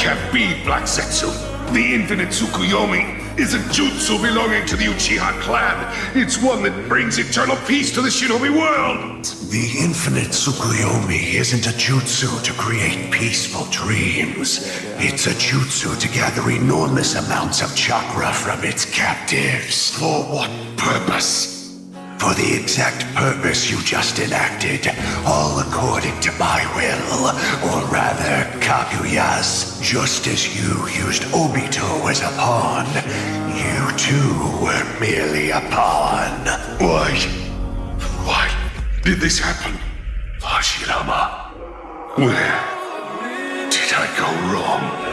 can't be, Black Zetsu. The Infinite Tsukuyomi is a jutsu belonging to the Uchiha clan. It's one that brings eternal peace to the shinobi world. The Infinite Tsukuyomi isn't a jutsu to create peaceful dreams. It's a jutsu to gather enormous amounts of chakra from its captives. For what purpose? For the exact purpose you just enacted, all according to my will, or rather, Kaguya's. Just as you used Obito as a pawn, you too were merely a pawn. Why did this happen? Hashirama. Where did I go wrong?